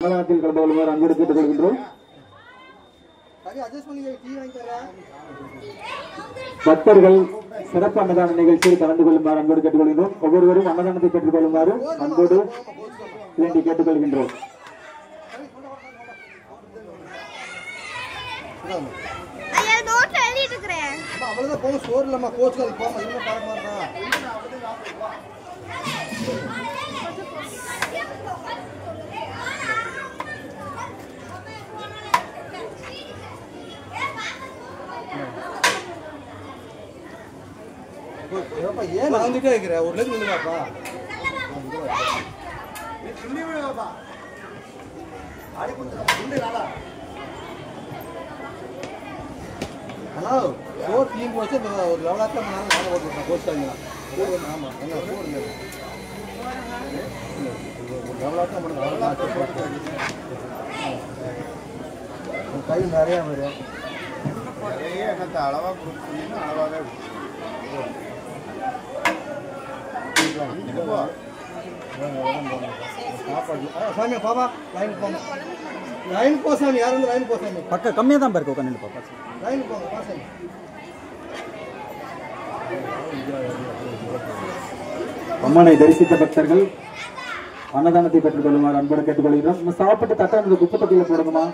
அன்னதானத்தில் கலந்து கொள்ளுமாறு அன்போடு கேட்டுக் கொள்கின்றோம். பக்தர்கள் சிறப்பு அன்னதான நிகழ்ச்சியில் கலந்து கொள்ளுமாறு அன்போடு கேட்டுக்கொள்கின்றோம். ஒவ்வொருவரும் அன்னதானத்தை பெற்றுக் கொள்ளுமாறு அன்போடு வேண்டி கேட்டுக்கொள்கின்றோம். ஏன் வந்துட்டே இருக்கிற ஒரு லேக் நில்லுவாப்பா ஹலோ சோர் தீங்கு வச்சு ஒரு லெவலாத்தான் நாங்கள் ஓட்டுருக்கோம் கோச்சாங்க ஆமாம் என்ன போடுங்க ஒரு லெவலாத்தான் பண்ணுங்க கை நிறையா வரும் நிறைய என்னத்தை அளவாக கொடுத்தீங்கன்னா அளவாகவே சாமி பாபா லைன் போங்க லைன் போ சாமி யாரும் லைன் போ சாமி பக்க கம்மியாக தான் இருக்கு உட்காந்து பாப்பா லைன் போங்க பா சாமி அம்மனை தரிசித்த பக்தர்கள் அன்னதானத்தை பெற்றுக் கொள்ளுமாறு அன்போடு கேட்டுக்கொள்கிறோம். நம்ம சாப்பிட்டு தட்டை அந்த குப்பை தொட்டியில போடுங்கம்மா.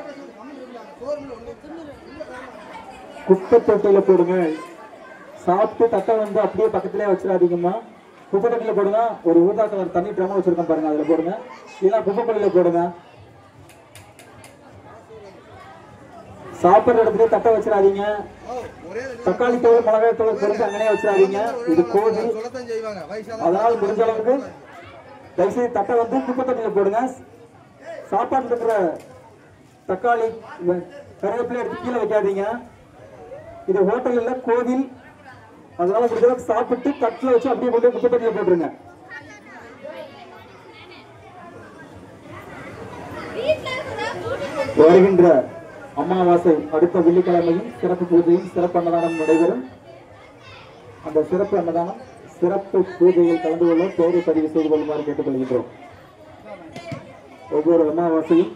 குப்பை தொட்டியில போடுங்க. சாப்பிட்டு தட்டை வந்து அப்படியே பக்கத்திலே வச்சிடாதீங்கம்மா. குப்பை தொட்டியில போடுங்க. ஒரு ஊதா கலர் தண்ணி ட்ரம் வச்சிருக்கோம் பாருங்க, அதுல போடுங்க. இல்லைன்னா குப்பை தொட்டியில போடுங்க. சாப்பிட்ற இடத்துல தட்டை வச்சிடாதீங்க. தக்காளி தோல் மிளகாய் தோல் பொறுத்து அங்கனே வச்சிடாதீங்க. இது கோவில், அதனால முடிஞ்ச அளவுக்கு தயவுசெய்து தட்டை வந்து குப்பை தொட்டியில போடுங்க. சாப்பாடு இருக்கிற தக்காளி கருவேப்பிலை எடுத்து கீழே வைக்காதீங்க. இது ஹோட்டல் இல்ல, கோவில். அதனால முடிஞ்ச அளவுக்கு சாப்பிட்டு தட்டில் வச்சு அப்படியே கொண்டு குப்பை தொட்டியில போட்டுருங்க. வருகின்ற அமாவாசை அடுத்த வெள்ளிக்கிழமையும் சிறப்பு பூஜையும் சிறப்பு அன்னதானம் நடைபெறும். அந்த சிறப்பு அன்னதானம் சிறப்பு பூஜையில் கலந்து கொள்ள பெயரை பதிவு செய்து கொள்ளுமாறு கேட்டுக்கொள்கின்றோம். ஒவ்வொரு அமாவாசையும்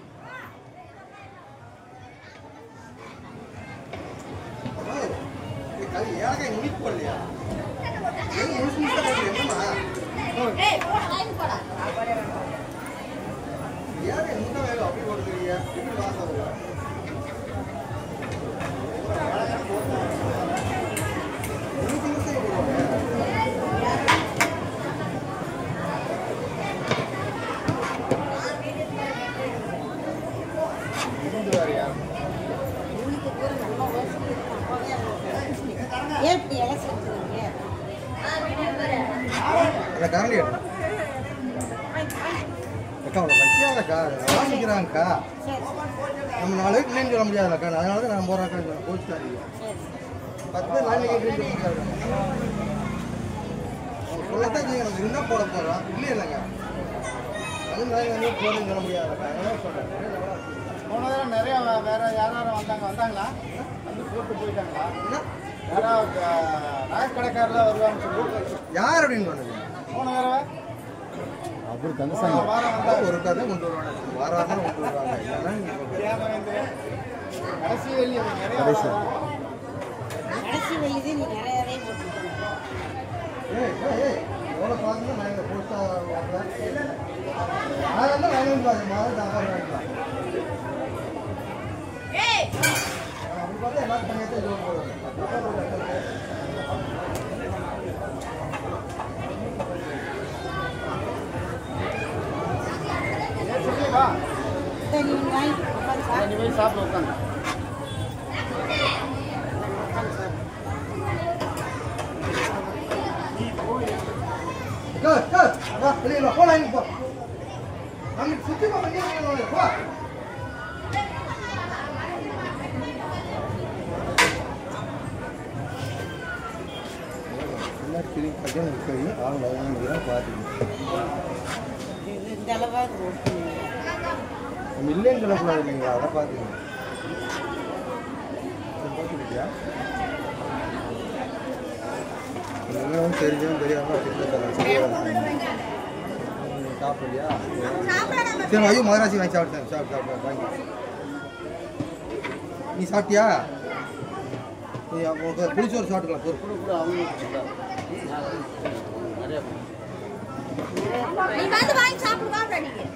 வாசிக்கிறாங்கக்கா நம்ம 4 பேருக்கு இல்லைன்னு சொல்ல முடியாதுல்லக்கா. அதனால தான் நான் போகிறேன் கோச்சுக்காதீங்க. 10 பேர் லைனில் கேட்டு முடியாது. சொல்லத்தான் செய்ய நம்ம என்ன போட போகிறோம் இல்லை இல்லைங்க. அது லைன் வந்து போகிறேன்னு சொல்ல முடியாதுல்லக்கா. அதனால சொல்கிறேன். போன தடவை நிறையா வேறு யாரும் வந்தாங்களா வந்து போட்டு போயிட்டாங்களா? யாராவது நகைக்கடைக்காரெலாம் வருவாங்கன்னு சொல்லி யார் அப்படின்னு சொன்னது? போன தடவை அப்படி கந்தசாமி ஒரு கதை கொண்டு வருவாங்க. வாரம் கொண்டு வருவாங்க. கடைசி வெள்ளி நிறைய கடைசி வெள்ளி நீ நிறையவே போட்டுருக்கோம். எவ்வளோ பார்த்துன்னா நான் எங்கள் போஸ்ட்டாக அதெல்லாம் வாங்கி மாதிரி தாப்பாடு வாங்கிக்கலாம். அப்படி பார்த்தா எல்லாரும் பண்ணியாச்சும் இது போடுவாங்க. நீ போய் சாப்பிட உட்காந்து சுத்தி போ. கல்யாணம் போய் ஆளுங்க பார்த்துக்கணும். இந்த அளவாக நம்ம இல்லைன்னு சொல்லக்கூடாது இல்லைங்களா? அதை பார்த்துக்கணும். பார்த்துக்கிட்டியா? தெரிஞ்சும் தெரியாமல் சாப்பிடலையா? சரி ஐயோ மகராசி வாங்கி சாப்பிட்டேன். சாப்பிட்டு வாங்கி. நீ சாப்பிட்டியா? நீ புளிச்சோறு சாப்பிட்டுக்கலாம்.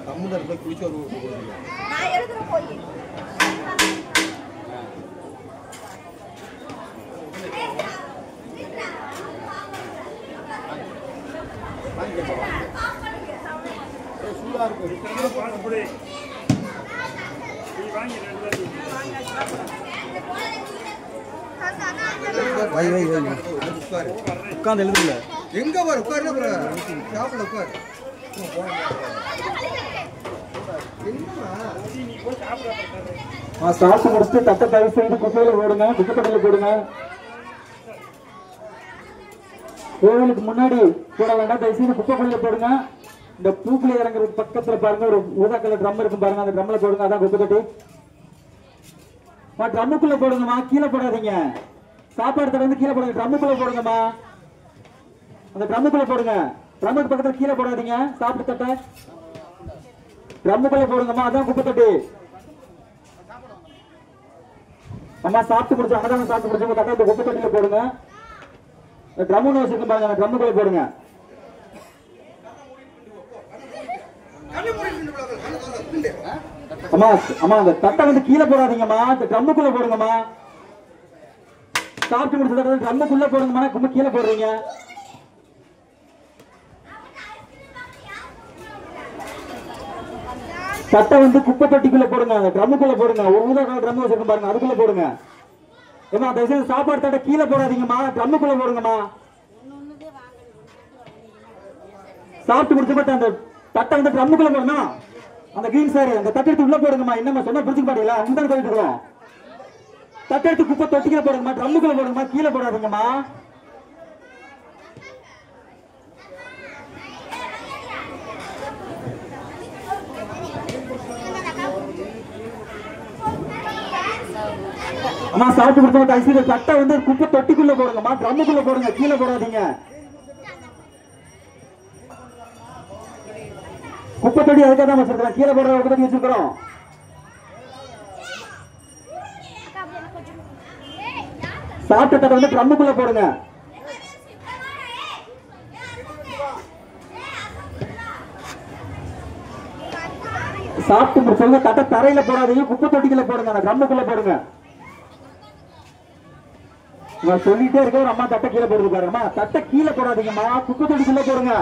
தமிழர் போய் புளிச்சோறு உட்காந்து எழுதுல எங்க பாரு உட்காரு சாப்பிட உட்காரு. சாப்பிட்டு முடிச்சுட்டு தட்டை தயவு செய்து குப்பையில போடுங்க, குப்பைத்தொட்டியில போடுங்க. கோவிலுக்கு முன்னாடி போட வேண்டாம், தயவு செய்து குப்பைக்குள்ள போடுங்க. இந்த பூக்குழி இறங்குறது பக்கத்துல பாருங்க ஒரு ஊதா கலர் ட்ரம் இருக்கும் பாருங்க, அந்த ட்ரம்ல போடுங்க. அதான் குப்பைத்தொட்டி. ட்ரம்முக்குள்ள போடுங்கம்மா, கீழே போடாதீங்க. சாப்பாடு தடவை வந்து கீழே போடுங்க, ட்ரம்முக்குள்ள போடுங்கம்மா. அந்த ட்ரம்முக்குள்ள போடுங்க, ட்ரம்முக்கு பக்கத்துல கீழே போடாதீங்க. சாப்பிட்டு தட்டை ட்ரம்முக்குள்ள போடுங்கம்மா, அதான் குப்பைத்தொட்டி. அம்மா சாப்பிட்டு முடிச்சு அன்னதானம் சாப்பிட்டு முடிச்சு தட்டை இந்த குப்பைத்தொட்டியில போடுங்க. ட்ரம்முன்னு வச்சிருக்க பாருங்க, அந்த ட்ரம்முக்குள்ள போடுங்க. அம்மா அம்மா அந்த தட்டை வந்து கீழே போடாதீங்கம்மா, இந்த ட்ரம்முக்குள்ள போடுங்கம்மா. சாப்பிட்டு முடிச்ச ட்ரம்முக்குள்ள போடுங்கம்மா, கும்ப கீழே போடுறீங்க. தட்டை வந்து குப்பை தொட்டிக்குள்ள போடுங்க, அந்த ட்ரம்முக்குள்ள போடுங்க. ஒரு ஊதா கலர் ட்ரம் வச்சிருக்கோம் பாருங்க, அதுக்குள்ள போடுங்க. ஏமா தயவுசெய்து சாப்பாடு தட்டை கீழே போடாதீங்கம்மா, ட்ரம்முக்குள்ள போடுங்கம்மா. சாப்பிட்டு முடிச்சப்பட்ட அந்த தட்டை வந்து ட்ரம்முக்குள்ள போடணும். அந்த கிரீன் சாரி அந்த தட்டை எடுத்து உள்ள போடுங்கம்மா. என்னம்மா சொன்னா புரிஞ்சுக்க மாட்டீங்களா? அந்த போயிட்டு இருக்கோம். தட்டை எடுத்து குப்பை தொட்டிக்குள்ள போடுங்கம்மா, ட்ரம்முக்குள்ள போடுங்கம்மா, கீழே போடாதீங்கம்மா. அம்மா சாப்பிட்டு கொடுத்த ஐஸ்வர்யா தட்டை வந்து குப்பை தொட்டிக்குள்ள போடுங்கம்மா, ட்ரம்முக்குள்ள போடுங்க, கீழே போடாதீங்க. குப்பை தொட்டி அதுக்காக தான் வச்சிருக்கிறோம், கீழே போடுற குப்பை தொட்டி வச்சிருக்கிறோம். சாப்பிட்ட தட்டை வந்து ட்ரம்முக்குள்ள போடுங்க. சாப்பிட்டு முடிச்சவங்க தட்டை தரையில போடாதீங்க, குப்பை தொட்டிக்குள்ள போடுங்க, அந்த ட்ரம்முக்குள்ள போடுங்க. சொல்லிட்டே இருக்க ஒரு அம்மா தட்டை கீழே போடுறது பாருங்கம்மா. தட்டை கீழே போடாதீங்கம்மா, குப்பை தொட்டிக்குள்ள போடுங்க.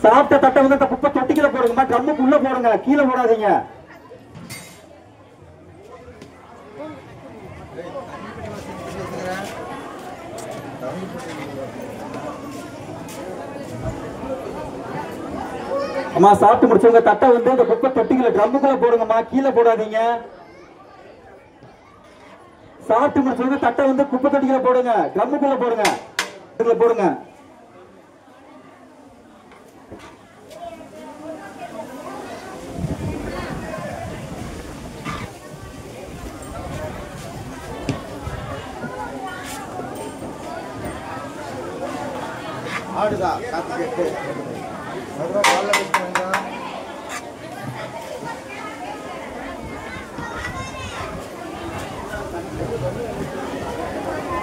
சாப்பிட்ட தட்டை வந்து அந்த குப்பை தொட்டிக்குள்ள போடுங்கம்மா, ட்ரம்முக்குள்ள போடுங்க, கீழே போடாதீங்க. அம்மா சாப்பிட்டு முடிச்சவங்க தட்டை வந்து அந்த குப்பை தொட்டிக்குள்ள ட்ரம்முக்குள்ள போடுங்கம்மா, கீழே போடாதீங்க. சாப்பிட்டு முடிச்சவங்க தட்டை வந்து குப்பை தொட்டிக்குள்ள போடுங்க, ட்ரம்முக்குள்ள போடுங்க, போடுங்க. ஆடுதா காத்து கேட்டு அப்புறம் காலைல வச்சுக்கோங்க.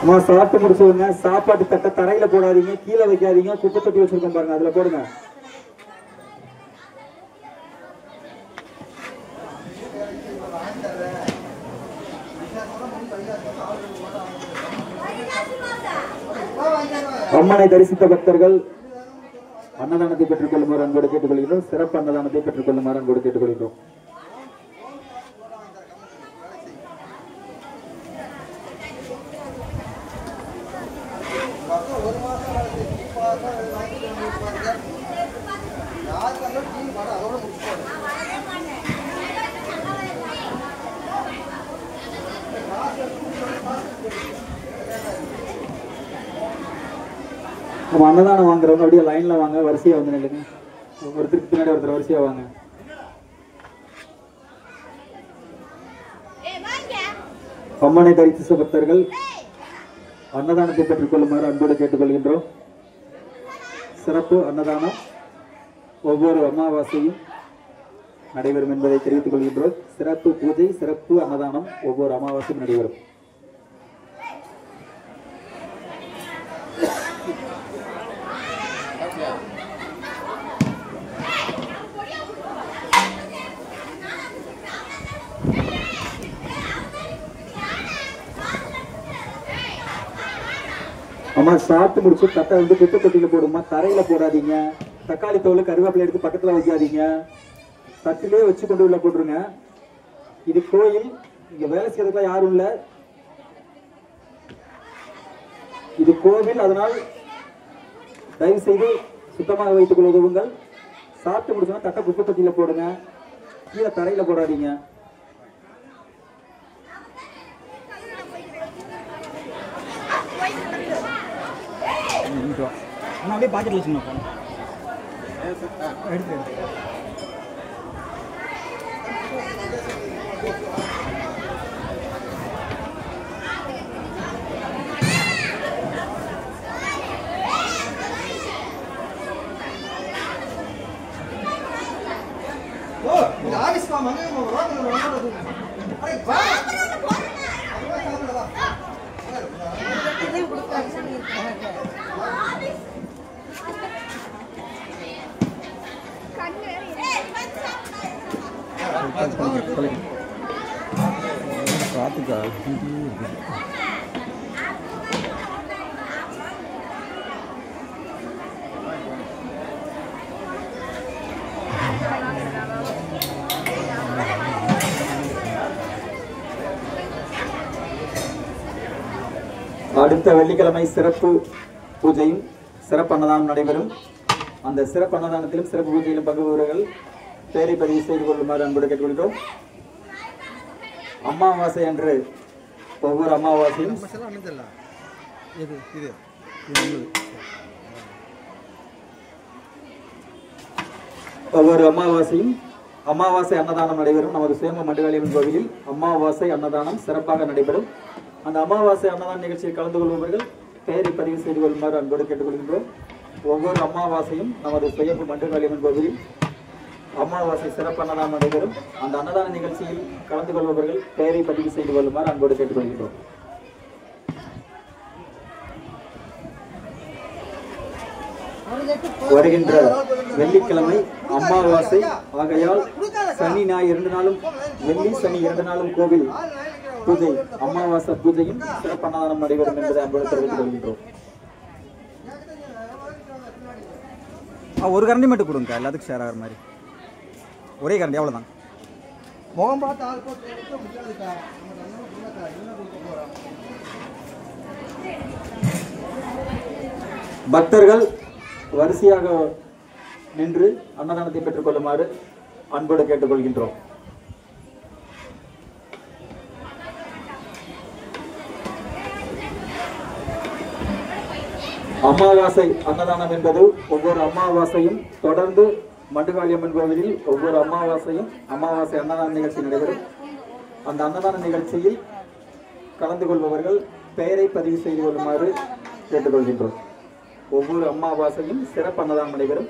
அம்மா சாப்பிட்டு முடிச்சவங்க சாப்பாட்டு தட்டை தரையில போடாதீங்க, கீழே வைக்காதீங்க, குப்பை தொட்டி வச்சிருக்கோம் பாருங்க, அதுல போடுங்க. அம்மனை தரிசித்த பக்தர்கள் அன்னதானத்தை பெற்றுக் கொள்ளுமாறு அன்போடு கேட்டுக்கொள்கிறோம். சிறப்பு அன்னதானத்தை பெற்றுக் கொள்ளுமாறு அன்போடு கேட்டுக்கொள்கிறோம். நம்ம அன்னதானம் வாங்குறவங்க அப்படியே லைன்ல வாங்க, வரிசையா வந்து நில்லுங்க. ஒருத்தருக்கு பின்னாடி ஒருத்தர் வரிசையா வாங்க. அம்மனை தரிசித்த பக்தர்கள் அன்னதானத்தை பெற்றுக் கொள்ளுமாறு அன்போடு கேட்டுக்கொள்கின்றோம். சிறப்பு அன்னதானம் ஒவ்வொரு அமாவாசையும் நடைபெறும் என்பதை தெரிவித்துக் கொள்கின்றோம். சிறப்பு பூஜை, சிறப்பு அன்னதானம் ஒவ்வொரு அமாவாசையும் நடைபெறும். அம்மா சாப்பிட்டு முடிச்சு தட்டை வந்து குப்பை தொட்டியில போடுமா, தரையில போடாதீங்க. தக்காளி தோல் கருவேப்பிலை எடுத்து பக்கத்துல வைக்காதீங்க, தட்டிலே வச்சு கொண்டு உள்ள போட்டுருங்க. இது கோயில், இங்க வேலை செய்யறதுக்குலாம் யாரும் இல்ல, இது கோவில். அதனால் தயவு செய்து சுத்தமாக வைத்துக் கொள்ள உதவுங்கள். சாப்பிட்டு முடிச்சோன்னா தட்டை குப்பை தொட்டியில போடுங்க, கீழே தரையில போடாதீங்க. அப்படியே பாக்கெட்ல வச்சுக்கணும். எடுத்து ஆபீஸ் பார்த்துக்கா. அடுத்த வெள்ளிக்கிழமை சிறப்பு பூஜையும் சிறப்பு அன்னதானம் நடைபெறும். அந்த சிறப்பு அன்னதானத்திலும் சிறப்பு பூஜையிலும் பங்கு பெறுவர்கள் பேரை பதிவு செய்து கொள்ளுமாறு அன்போடு கேட்டுக்கொள்கிறோம். அமாவாசை அன்று ஒவ்வொரு அமாவாசையும் அமாவாசை அன்னதானம் நடைபெறும். நமது சுயம்பு மண்டுகாளியம்மன் கோவிலில் அமாவாசை அன்னதானம் சிறப்பாக நடைபெறும். அந்த அமாவாசை அன்னதான நிகழ்ச்சியில் கலந்து கொள்பவர்கள் பெயரை பதிவு செய்து கொள்ளுமாறு அன்போடு கேட்டுக்கொள்கின்றோம். ஒவ்வொரு அமாவாசையும் நமது சுயம்பு மண்டுகாளியம்மன் கோவிலில் அமாவாசை சிறப்பு அன்னதானம் நடைபெறும். அந்த அன்னதான நிகழ்ச்சியில் கலந்து கொள்பவர்கள் பெயரை பதிவு செய்து கொள்ளுமாறு அன்போடு கேட்டுக்கொள்கின்றோம். வருகின்ற வெள்ளிக்கிழமை அமாவாசை ஆகையால் சனி ஞாயிறு 2 நாளும், வெள்ளி சனி 2 நாளும் கோவில் பூஜை, அமாவாசை பூஜையும் சிறப்பு அன்னதானம் நடைபெறும் என்பதை அன்போடு தெரிவித்துக் கொள்கின்றோம். ஒரு கரண்டி மட்டும் கொடுங்க, எல்லாத்துக்கும் ஷேர் ஆகிற மாதிரி. ஒரே கரண்டி, அவ்வளோதான். முகம் பார்த்து ஆள் போட்டு முடியாதுக்கா. பக்தர்கள் வரிசையாக நின்று அன்னதானத்தை பெற்றுக் கொள்ளுமாறு அன்போடு கேட்டுக்கொள்கின்றோம். அமாவாசை அன்னதானம் என்பது ஒவ்வொரு அமாவாசையும் தொடர்ந்து மண்டுகாளியம்மன் கோவிலில் ஒவ்வொரு அமாவாசையும் அமாவாசை அன்னதான நிகழ்ச்சி நடைபெறும். அந்த அன்னதான நிகழ்ச்சியில் கலந்து கொள்பவர்கள் பெயரை பதிவு செய்து கொள்ளுமாறு கேட்டுக்கொள்கின்றோம். ஒவ்வொரு அமாவாசையும் சிறப்பு அன்னதானம் நடைபெறும்.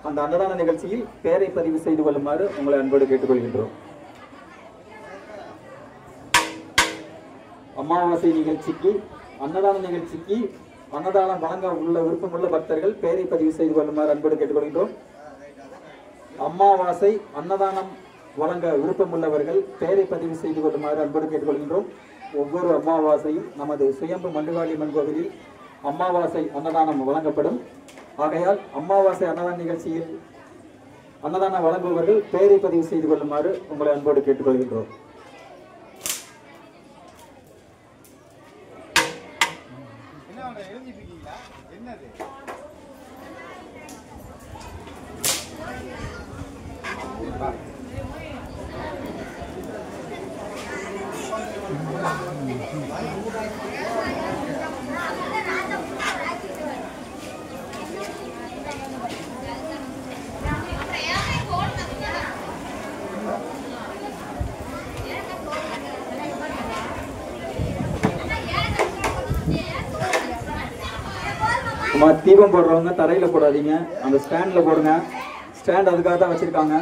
அந்த அன்னதான நிகழ்ச்சியில் பெயரை பதிவு செய்து கொள்ளுமாறு உங்களை அன்போடு கேட்டுக்கொள்கின்றோம். அமாவாசை நிகழ்ச்சிக்கு அன்னதான நிகழ்ச்சிக்கு அன்னதானம் வழங்க உள்ள விருப்பமுள்ள பக்தர்கள் பெயரை பதிவு செய்து கொள்ளுமாறு அன்போடு கேட்டுக்கொள்கின்றோம். அமாவாசை அன்னதானம் வழங்க விருப்பமுள்ளவர்கள் பெயரை பதிவு செய்து கொள்ளுமாறு அன்போடு கேட்டுக்கொள்கின்றோம். ஒவ்வொரு அமாவாசையும் நமது சுயம்பு மண்டுகாளியம்மன் கோவிலில் அமாவாசை அன்னதானம் வழங்கப்படும். ஆகையால் அமாவாசை அன்னதான நிகழ்ச்சியில் அன்னதானம் வழங்குபவர்கள் பெயரை பதிவு செய்து கொள்ளுமாறு உங்களை அன்போடு கேட்டுக்கொள்கின்றோம். என்னது ஆமா, தீபம் போடுறவங்க தரையில போடாதீங்க, அந்த ஸ்டாண்ட்ல போடுங்க. ஸ்டாண்ட் அதுக்காக தான் வச்சிருக்காங்க.